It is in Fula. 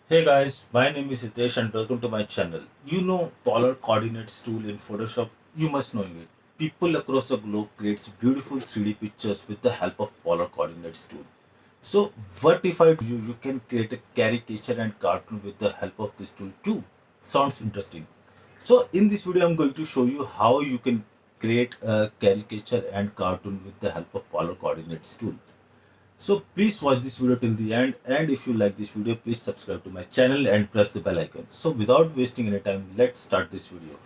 Hey guys, my name is Hitesh and welcome to my channel. You know polar coordinates tool in Photoshop, you must know it. People across the globe creates beautiful 3D pictures with the help of polar coordinates tool. So what if I told you you can create a caricature and cartoon with the help of this tool too? Sounds interesting. So in this video I'm going to show you how you can create a caricature and cartoon with the help of polar coordinates tool. So please watch this video till the end, and if you like this video please subscribe to my channel and press the bell icon. So without wasting any time, let's start this video.